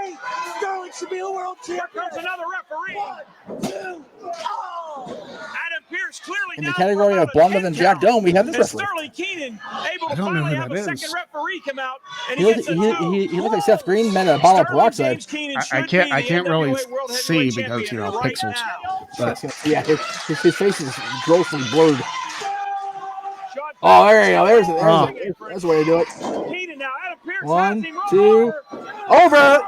8. Sterling should be a world champion. Here comes another referee. 1, 2. Oh. Adam Pearce clearly in the category of blonder than Jack Dome, we have this referee. Sterling Keenan able to finally have a second referee come out. And he looked like Seth Green met a bottle of peroxide. I can't really see because pixels. But yeah, his face is grossly blurred. Oh, there you go. There's the way to do it. 1, 2, over.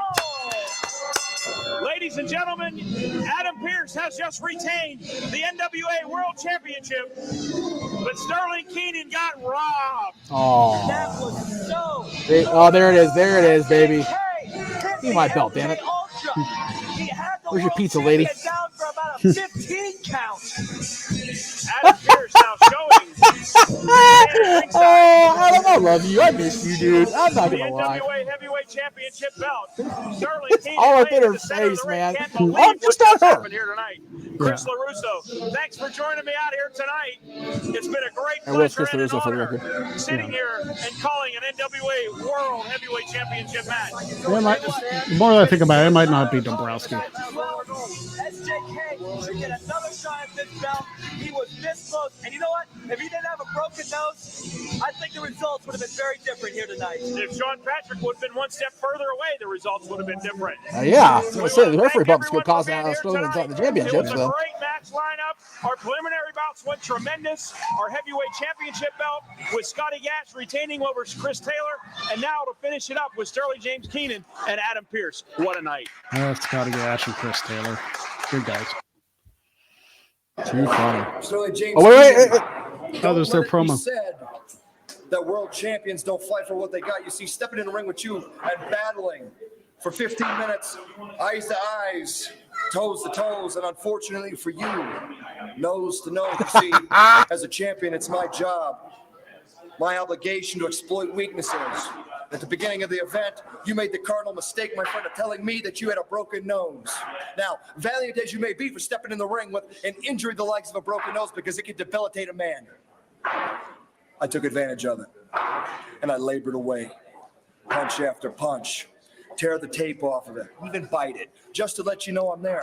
Ladies and gentlemen, Adam Pearce has just retained the NWA World Championship, but Sterling Keenan got robbed. Oh, that was there it is. There it is, baby. Give me my belt, damn it. Where's your pizza, lady? Down for about a 15 count. Adam Pearce now showing. Oh, Adam, I love you. I miss you, dude. I'm not gonna lie. NWA Heavyweight Championship belt. Sterling Keenan all up in laid her the center of face, the ring. man. Can't believe Oh, what just on just her. happened here tonight. Chris LaRusso, thanks for joining me out here tonight. It's been a great pleasure and an honor sitting here and calling an NWA World Heavyweight Championship match. The more I think about it, it might not be Dombrowski. SJK should get another shot at this belt. He was this close. And you know what? If he didn't have a broken nose, I think the results would have been very different here tonight. If Sean Patrick would have been one step further away, the results would have been different. Yeah, I was going to say, the referee bumps could cause Sterling the championship. It was a great match lineup. Our preliminary bouts went tremendous. Our heavyweight championship belt with Scotty Gash retaining over Chris Taylor. And now to finish it up with Sterling James Keenan and Adam Pearce. What a night. Scotty Gash and Chris Taylor. Good guys. Too funny. Sterling James wait. Oh, there's their promo. Said that world champions don't fight for what they got. You see, stepping in the ring with you and battling for 15 minutes, eyes to eyes, toes to toes, and unfortunately for you, nose to nose. You see, as a champion, it's my job, my obligation to exploit weaknesses. At the beginning of the event, you made the cardinal mistake, my friend, of telling me that you had a broken nose. Now, valiant as you may be for stepping in the ring with an injury the likes of a broken nose because it can debilitate a man, I took advantage of it, and I labored away, punch after punch, tear the tape off of it, even bite it, just to let you know I'm there,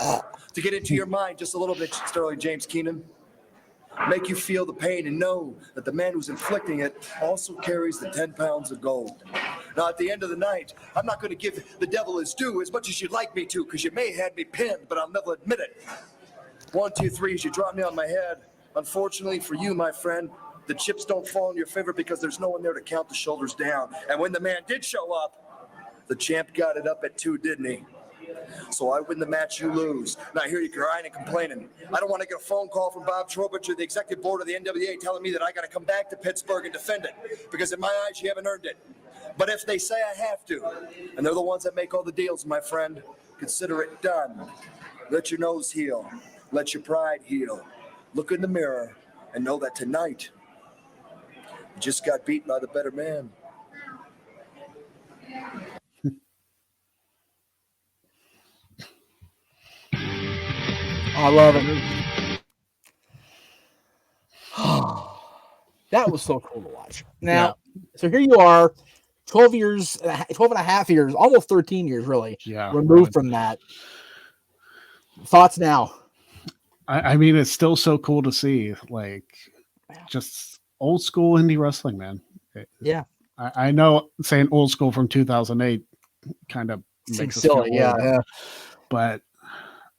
to get into your mind just a little bit, Sterling James Keenan. Make you feel the pain and know that the man who's inflicting it also carries the 10 pounds of gold. Now, at the end of the night, I'm not going to give the devil his due as much as you'd like me to, because you may have had me pinned, but I'll never admit it. 1, 2, 3, as you drop me on my head. Unfortunately for you, my friend, the chips don't fall in your favor because there's no one there to count the shoulders down. And when the man did show up, the champ got it up at 2, didn't he? So I win the match, you lose. Now I hear you crying and complaining. I don't want to get a phone call from Bob Trowbridge or the executive board of the NWA telling me that I got to come back to Pittsburgh and defend it, because in my eyes, you haven't earned it. But if they say I have to, and they're the ones that make all the deals, my friend, consider it done. Let your nose heal. Let your pride heal. Look in the mirror and know that tonight, you just got beat by the better man. I love it. That was so cool to watch. Now, so here you are, 12 and a half years, almost 13 years, really, removed from that. Thoughts now? I mean, it's still so cool to see, like, just old school indie wrestling, man. Yeah. I know saying old school from 2008 kind of makes us silly, feel old, but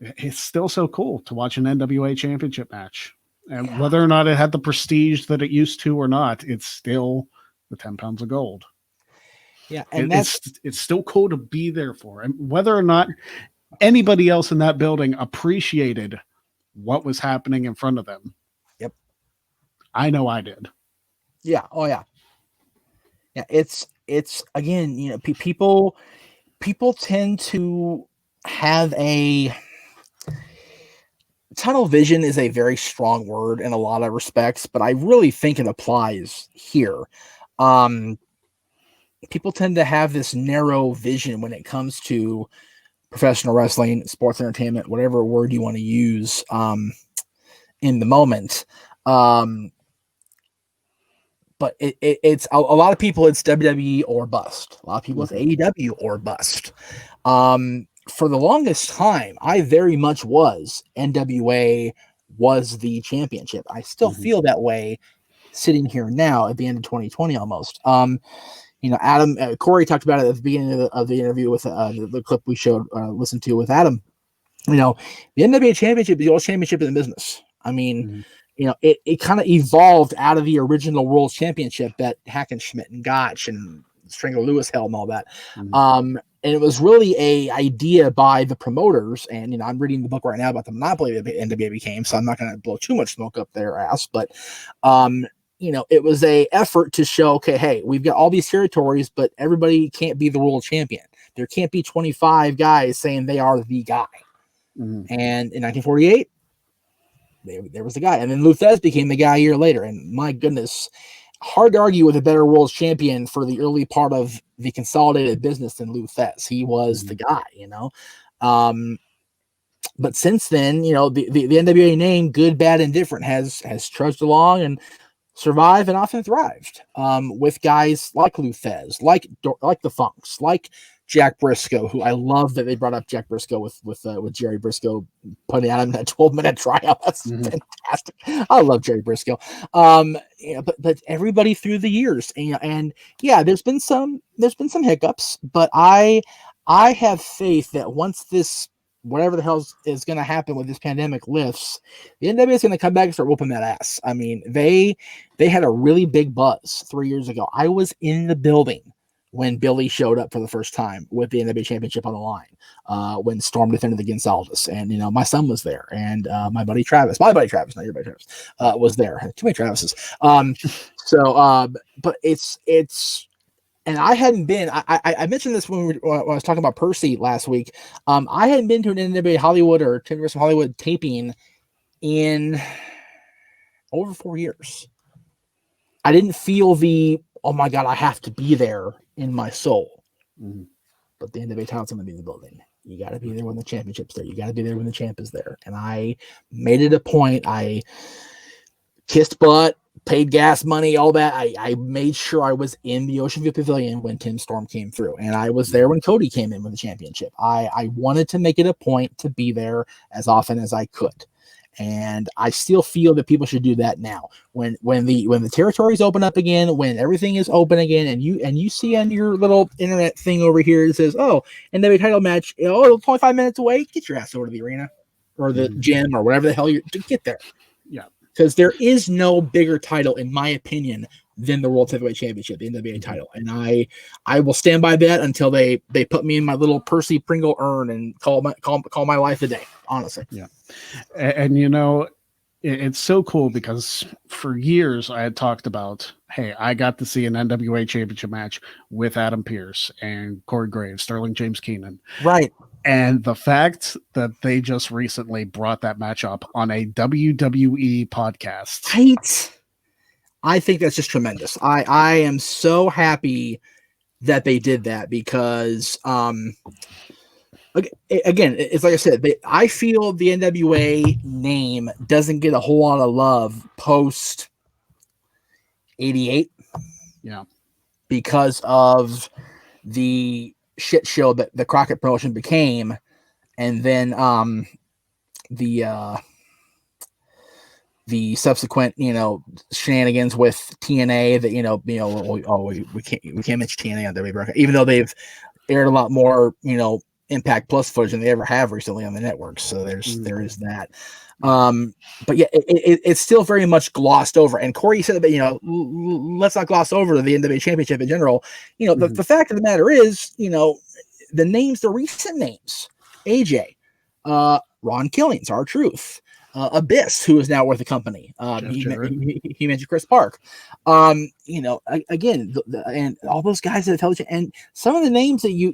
it's still so cool to watch an NWA championship match. And whether or not it had the prestige that it used to or not, it's still the 10 pounds of gold. Yeah. And it's still cool to be there for. And whether or not anybody else in that building appreciated what was happening in front of them. Yep. I know I did. Yeah. Oh yeah. Yeah. It's again, you know, people tend to have a tunnel vision is a very strong word in a lot of respects, but I really think it applies here. People tend to have this narrow vision when it comes to professional wrestling, sports entertainment, whatever word you want to use in the moment. But it's a lot of people, it's WWE or bust. A lot of people, it's AEW or bust. For the longest time, I very much was NWA was the championship. I still feel that way sitting here now at the end of 2020 almost. You know, Adam, Corey talked about it at the beginning of the interview with the clip we showed, listened to with Adam. You know, the NWA championship is the old championship in the business. I mean, you know, it kind of evolved out of the original world championship that Hackenschmidt and Gotch and Stringer Lewis held and all that. And it was really a idea by the promoters. And, you know, I'm reading the book right now about the monopoly that NWA became, so I'm not going to blow too much smoke up their ass. But, you know, it was a effort to show, okay, hey, we've got all these territories, but everybody can't be the world champion. There can't be 25 guys saying they are the guy. And in 1948, there was the guy. And then Luthez became the guy a year later. And my goodness, hard to argue with a better world champion for the early part of the consolidated business than Lou Thesz. He was the guy, but since then, the NWA name, good, bad, and different, has trudged along and survived and often thrived with guys like Lou Thesz, like the Funks, like Jack Briscoe, who I love that they brought up Jack Briscoe with Jerry Briscoe putting out him that 12-minute tryout. That's fantastic. I love Jerry Briscoe. But everybody through the years, and there's been some hiccups, but I have faith that once this, whatever the hell is going to happen with this pandemic, lifts, the NWA is going to come back and start whooping that ass. I mean, they had a really big buzz 3 years ago. I was in the building when Billy showed up for the first time with the NWA Championship on the line, when Storm defended against Aldous, and my son was there, and my buddy Travis, not your buddy Travis, was there. Too many Travises. But it's. And I hadn't been. I mentioned this when I was talking about Percy last week. I hadn't been to an NWA Hollywood or Universal Hollywood taping in over 4 years. I didn't feel the, oh my God, I have to be there in my soul. But the NWA title's going to be in the building. You got to be there when the championship's there. You got to be there when the champ is there. And I made it a point. I kissed butt, paid gas money, all that. I made sure I was in the Ocean View Pavilion when Tim Storm came through, and I was there when Cody came in with the championship. I wanted to make it a point to be there as often as I could, and I still feel that people should do that now. When the territories open up again, when everything is open again, and you see on your little internet thing over here, it says, "Oh, NWA title match, 25 minutes away." Get your ass over to the arena or the gym or whatever the hell you get there. Yeah. Because there is no bigger title, in my opinion, than the World Heavyweight Championship, the NWA title. And I will stand by that until they put me in my little Percy Pringle urn and call my life a day, honestly. Yeah. And it's so cool because for years I had talked about, hey, I got to see an NWA Championship match with Adam Pearce and Corey Graves, Sterling James Keenan. Right. And the fact that they just recently brought that match up on a WWE podcast. Right. I think that's just tremendous. I am so happy that they did that because, again, it's like I said, I feel the NWA name doesn't get a whole lot of love post 88. Yeah. Because of the shit show that the Crockett promotion became, and then the subsequent shenanigans with TNA that we can't mention TNA on WWE, even though they've aired a lot more Impact Plus footage than they ever have recently on the network. So there is that. But yeah, it's still very much glossed over. And Corey said that, let's not gloss over the NWA Championship in general. The fact of the matter is, the names, the recent names, AJ, Ron Killings, R-Truth, Abyss, who is now with the company. He mentioned Chris Park. Again, and all those guys that tell you, and some of the names that you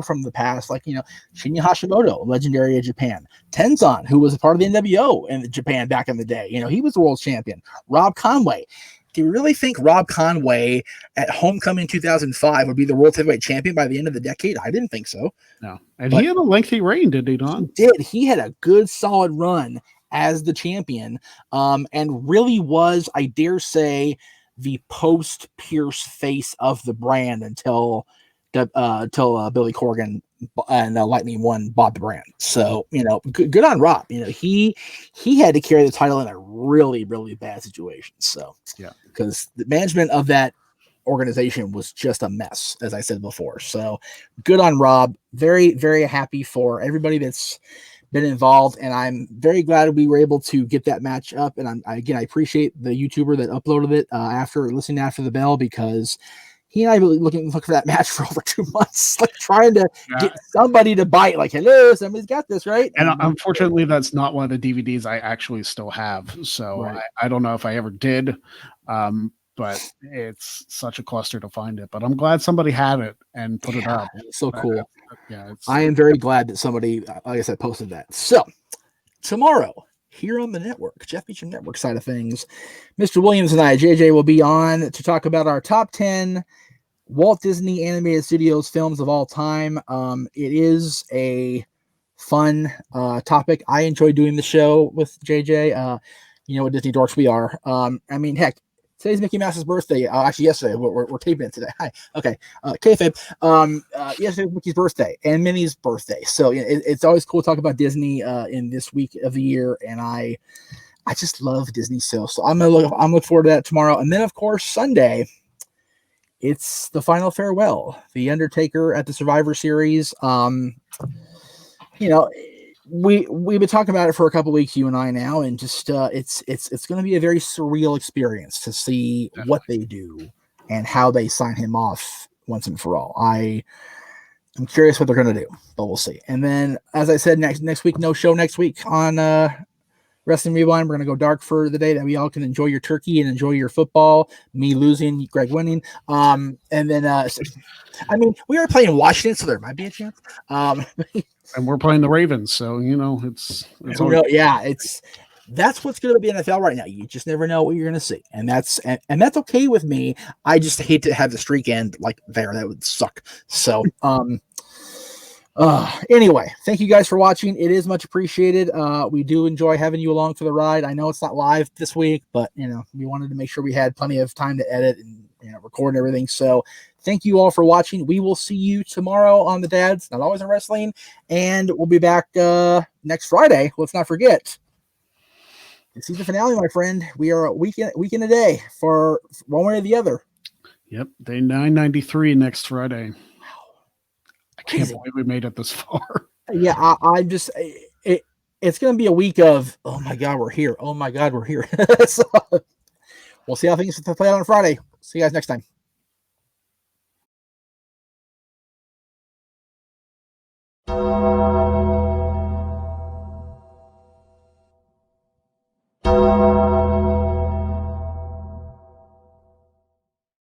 from the past, like Shinya Hashimoto, legendary of Japan, Tenzan, who was a part of the NWO in Japan back in the day. He was the world champion. Rob Conway. Do you really think Rob Conway at Homecoming 2005 would be the World Heavyweight Champion by the end of the decade? I didn't think so. No. And he had a lengthy reign, did he not? He did. He had a good, solid run as the champion, and really was, I dare say, the post-Pearce face of the brand until Billy Corgan and Lightning One bought the brand. So, good on Rob. He had to carry the title in a really, really bad situation. So, yeah, because the management of that organization was just a mess, as I said before. So, good on Rob. Very, very happy for everybody that's been involved, and I'm very glad we were able to get that match up. And I appreciate the YouTuber that uploaded it after listening after the bell, because he and I were looking for that match for over 2 months, like trying to get somebody to bite, like, hello, somebody's got this, right? And unfortunately, that's not one of the DVDs I actually still have. So right. I don't know if I ever did, but it's such a cluster to find it. But I'm glad somebody had it and put it up. It's so cool. Yeah, I am very glad that somebody, like I said, posted that. So tomorrow, here on the network, Jeff Beecham Network side of things. Mr. Williams and I, JJ, will be on to talk about our top 10 Walt Disney Animated Studios films of all time. It is a fun topic. I enjoy doing the show with JJ. You know what Disney dorks we are. I mean, heck, today's Mickey Mouse's birthday. Actually, yesterday. We're taping it today. Hi. Okay. Kayfabe. Yesterday was Mickey's birthday and Minnie's birthday. So it's always cool to talk about Disney in this week of the year. And I just love Disney. So I'm looking forward to that tomorrow. And then, of course, Sunday, it's the final farewell. The Undertaker at the Survivor Series. You know, we've been talking about it for a couple weeks, you and I now, and just it's going to be a very surreal experience to see what they do and how they sign him off once and for all. I'm curious what they're going to do, but we'll see. And then, as I said, next week, no show next week on Wrestling Rewind. We're going to go dark for the day that we all can enjoy your turkey and enjoy your football. Me losing, Greg winning. And then, I mean, we are playing Washington, so there might be a chance. And we're playing the Ravens, so it's that's what's going to be NFL right now. You just never know what you're going to see, and that's okay with me. I just hate to have the streak end like there. That would suck. So, anyway, thank you guys for watching. It is much appreciated. We do enjoy having you along for the ride. I know it's not live this week, but we wanted to make sure we had plenty of time to edit and record and everything. So thank you all for watching. We will see you tomorrow on the Dads Not Always in Wrestling, and we'll be back next Friday. Let's not forget. This is the finale, my friend. We are a week in a day for one way or the other. Yep, day 993 next Friday. I can't Crazy. believe we made it this far. Yeah, I'm just it's going to be a week of, oh my God, we're here. Oh my God, we're here. So, we'll see how things play out on Friday. See you guys next time.